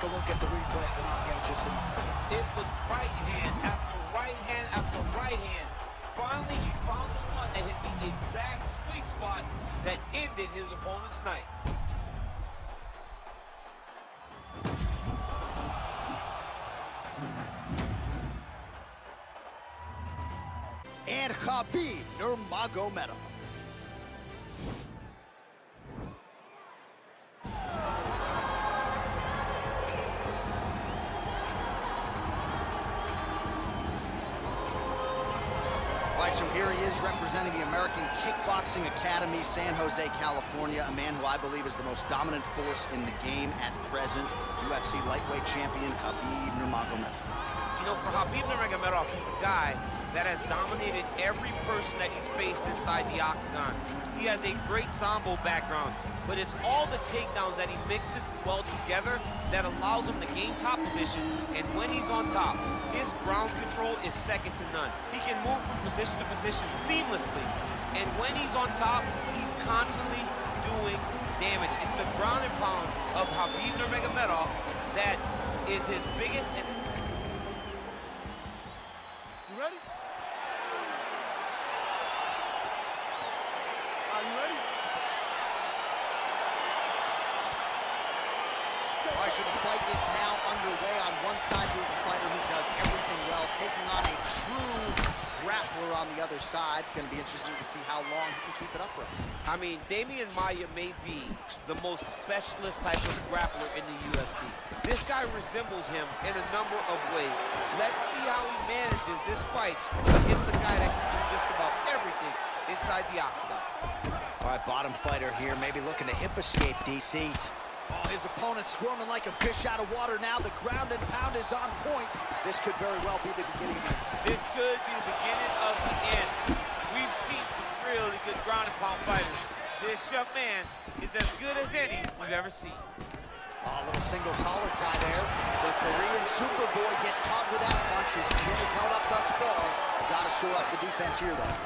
take a look at the replay of the knockout just a moment. It was right hand after right hand after right hand. Finally, he found the one that hit the exact sweet spot that ended his opponent's night. And Khabib Nurmagomedov. All right, so here he is representing the American Kickboxing Academy, San Jose, California, a man who I believe is the most dominant force in the game at present, UFC lightweight champion Khabib Nurmagomedov. You know, for Khabib Nurmagomedov, he's a guy that has dominated every person that he's faced inside the octagon. He has a great sambo background, but it's all the takedowns that he mixes well together that allows him to gain top position, and when he's on top, his ground control is second to none. He can move from position to position seamlessly, and when he's on top, he's constantly doing damage. It's the ground and pound of Khabib Nurmagomedov that is his biggest and ready? Are you ready? All right, so the fight is now underway. On one side, you have a fighter who does everything well, taking on a true grappler on the other side. Going to be interesting to see how long he can keep it upright. I mean, Damian Maia may be the most specialist type of grappler in the UFC. This guy resembles him in a number of ways. Let's see how he manages this fight against a guy that can do just about everything inside the octagon. All right, bottom fighter here, maybe looking to hip escape, DC. Oh, his opponent squirming like a fish out of water now. The ground and pound is on point. This could very well be the beginning of the end. This could be the beginning of the end. We've seen some really good ground and pound fighters. This young man is as good as any we've ever seen. Oh, a little single collar tie there. The Korean Superboy gets caught with that punch. His chin is held up thus far. Got to shore up the defense here, though.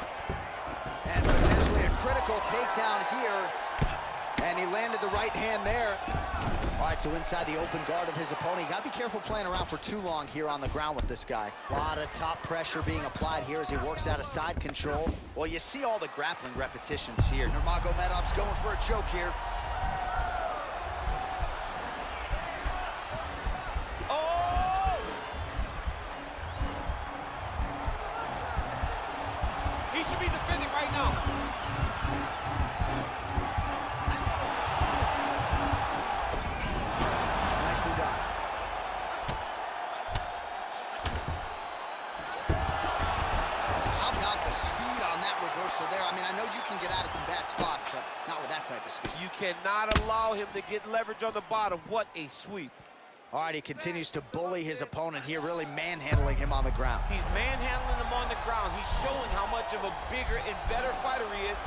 And potentially a critical takedown here. And he landed the right hand there. All right, so inside the open guard of his opponent. You got to be careful playing around for too long here on the ground with this guy. A lot of top pressure being applied here as he works out of side control. Well, you see all the grappling repetitions here. Nurmagomedov's going for a choke here. Oh! He should be defending right now. There. I mean, I know you can get out of some bad spots, but not with that type of speed. You cannot allow him to get leverage on the bottom. What a sweep. All right, he continues to bully his opponent here, really manhandling him on the ground. He's manhandling him on the ground. He's showing how much of a bigger and better fighter he is.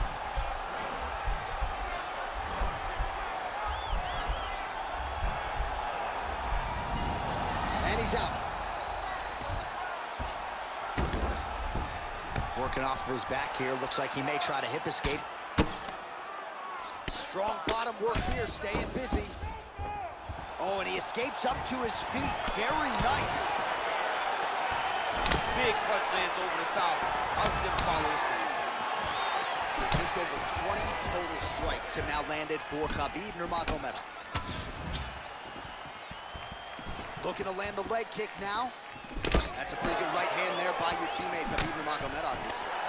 And he's out. Working off of his back here. Looks like he may try to hip escape. Strong bottom work here, staying busy. Oh, and he escapes up to his feet. Very nice. Big punch lands over the top. How's he gonna follow this one? So just over 20 total strikes have now landed for Khabib Nurmagomedov. Looking to land the leg kick now. That's a pretty good right hand there by your teammate, Khabib Nurmagomedov.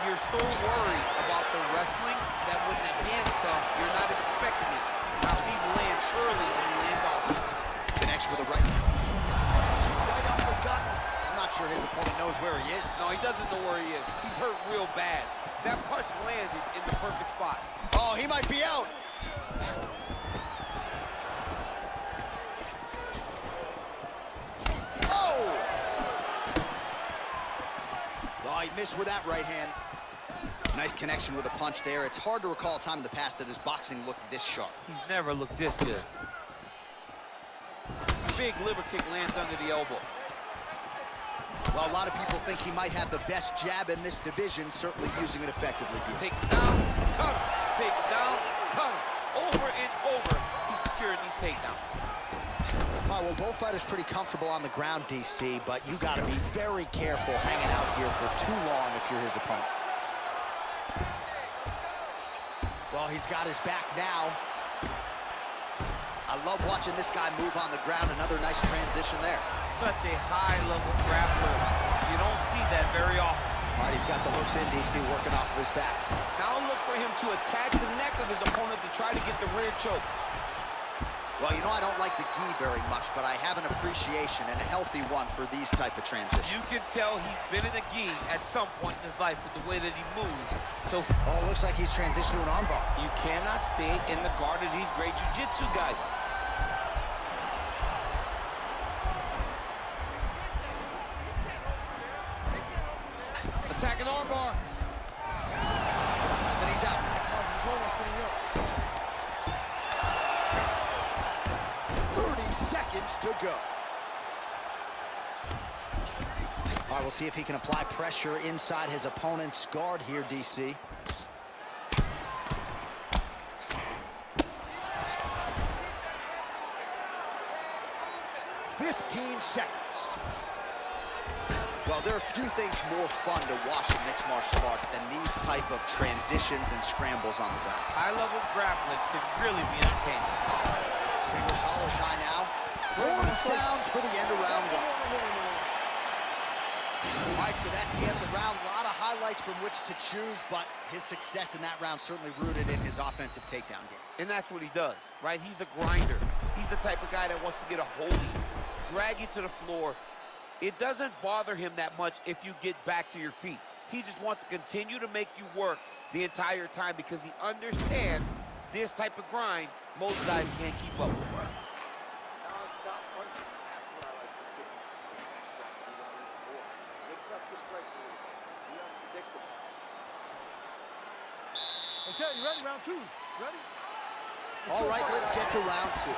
You're so worried about the wrestling that when the hands come, you're not expecting it. Khabib lands early and lands offense. Connects with a right. Right off the gut. I'm not sure his opponent knows where he is. No, he doesn't know where he is. He's hurt real bad. That punch landed in the perfect spot. Oh, he might be out. Oh, he missed with that right hand. Nice connection with a punch there. It's hard to recall a time in the past that his boxing looked this sharp. He's never looked this good. Big liver kick lands under the elbow. Well, a lot of people think he might have the best jab in this division, certainly using it effectively here. Take him down, cut him. Take him down, cut him. Over and over, he's securing these takedowns. Well, All right, well, both fighters pretty comfortable on the ground, DC, but you got to be very careful hanging out here for too long if you're his opponent. Well, he's got his back now. I love watching this guy move on the ground. Another nice transition there. Such a high-level grappler. You don't see that very often. All right, he's got the hooks in, DC, working off of his back. Now look for him to attack the neck of his opponent to try to get the rear choke. Well, you know, I don't like the gi very much, but I have an appreciation, and a healthy one, for these type of transitions. You can tell he's been in a gi at some point in his life with the way that he moves. So, oh, looks like he's transitioned to an armbar. You cannot stay in the guard of these great jiu-jitsu guys. Attacking armbar. Then he's out. 30 seconds to go. All right, we'll see if he can apply pressure inside his opponent's guard here, DC. "15 seconds. Well, there are few things more fun to watch in mixed martial arts than these type of transitions and scrambles on the ground. High-level grappling can really be entertaining. Single collar tie now. Horn sounds for the end of round one. All right, so that's the end of the round. A lot of highlights from which to choose, but his success in that round certainly rooted in his offensive takedown game. And that's what he does, right? He's a grinder. He's the type of guy that wants to get a hold of you, drag you to the floor. It doesn't bother him that much if you get back to your feet. He just wants to continue to make you work the entire time because he understands this type of grind, most guys can't keep up with. Non-stop punches. That's what I like to see. Next round, we want even more. Mix up the strikes a little bit. Be unpredictable. Okay, you ready? Round two. Ready? All right, let's get to round two.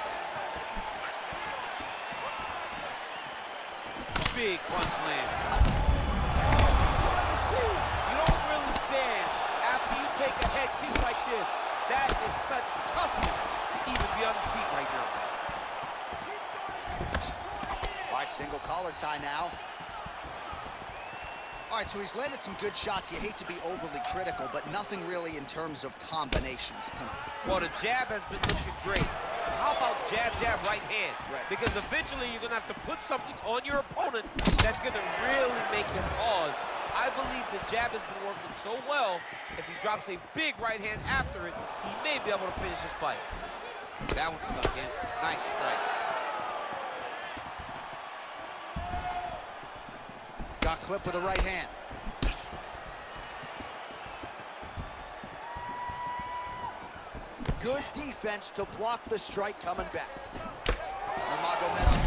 Big punch land. See? You don't really stand after you take a head kick like this. That is such toughness to even be on his feet right now. All right, single collar tie now. All right, so he's landed some good shots. You hate to be overly critical, but nothing really in terms of combinations tonight. Well, the jab has been looking great. How about jab, jab, right hand? Right. Because eventually you're going to have to put something on your opponent that's going to really make him pause. I believe the jab has been working so well, if he drops a big right hand after it, he may be able to finish his fight. That one stuck in. Nice strike. Got clipped with a right hand. Good defense to block the strike coming back. Nurmagomedov.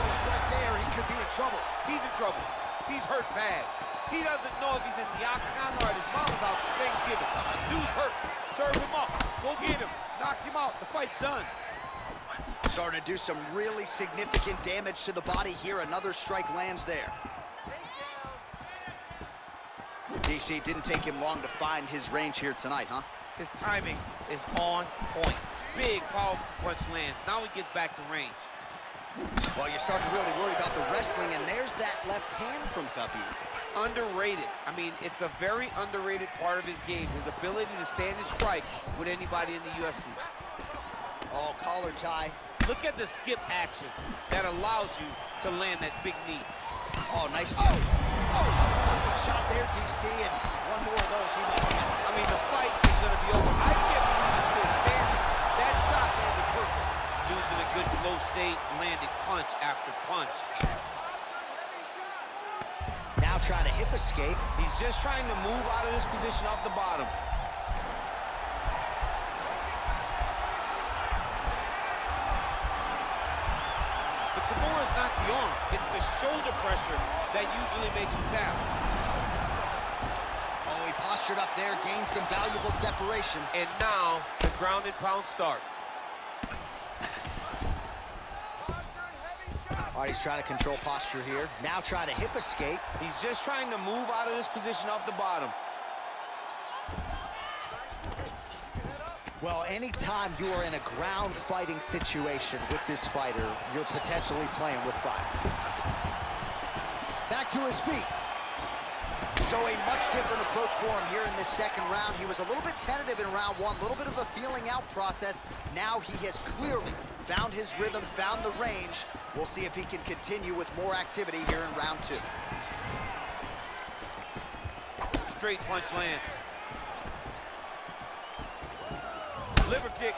Strike there, he could be in trouble. He's in trouble. He's hurt bad. He doesn't know if he's in the octagon or at his mama's house for Thanksgiving. Dude's hurt. Serve him up. Go get him. Knock him out. The fight's done. Starting to do some really significant damage to the body here. Another strike lands there. DC, didn't take him long to find his range here tonight, huh? His timing is on point. Big, powerful punch lands. Now he gets back to range. Well, you start to really worry about the wrestling, and there's that left hand from Khabib. Underrated. I mean, it's a very underrated part of his game, his ability to stand and strike with anybody in the UFC. Oh, collar tie. Look at the skip action that allows you to land that big knee. Oh, nice jab. Oh, perfect shot there, DC, and one more of those he might get. I mean, the fight is going to be over. I can't believe he's still standing. That shot landed perfect. Using a good flow state, landing punch after punch. Now trying to hip escape. He's just trying to move out of this position off the bottom. The Kimura is not the arm. It's the shoulder pressure that usually makes you tap. Oh, he postured up there, gained some valuable separation. And now the ground and pound starts. All right, he's trying to control posture here. Now trying to hip escape. He's just trying to move out of this position off the bottom. Well, anytime you are in a ground fighting situation with this fighter, you're potentially playing with fire. Back to his feet. So a much different approach for him here in this second round. He was a little bit tentative in round one, a little bit of a feeling out process. Now he has clearly found his rhythm, found the range. We'll see if he can continue with more activity here in round two. Straight punch lands. Liver kick.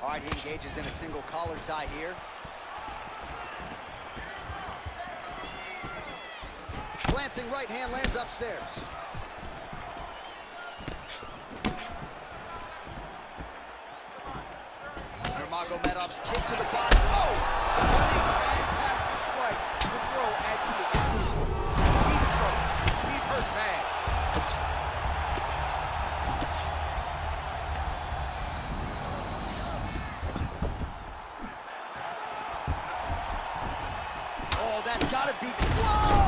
All right, he engages in a single collar tie here. Glancing right hand lands upstairs. Nurmagomedov's kick to the body. Oh! Fantastic strike to throw at the He's in trouble. He's hurt bad. Oh, that's gotta be. Whoa!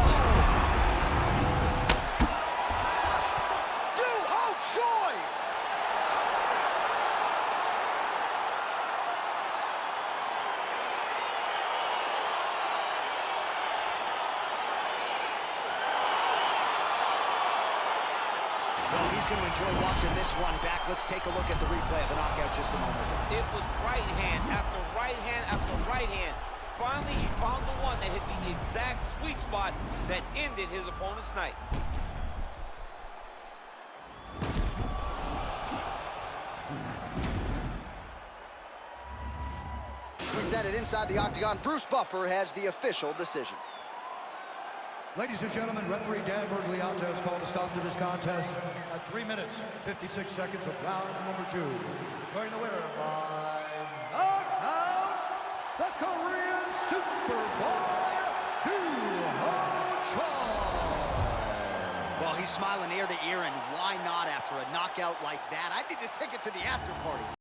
Well, he's going to enjoy watching this one back. Let's take a look at the replay of the knockout just a moment ago. It was right hand after right hand after right hand. Finally, he found the one that hit the exact sweet spot that ended his opponent's night. We set it inside the octagon. Bruce Buffer has the official decision. Ladies and gentlemen, referee Dan Bergliata has called a stop to this contest at 3 minutes, 56 seconds of round number 2. Declaring the winner by knockout, the Korean Superboy, Well, he's smiling ear to ear, and why not after a knockout like that? I need a ticket to the after party.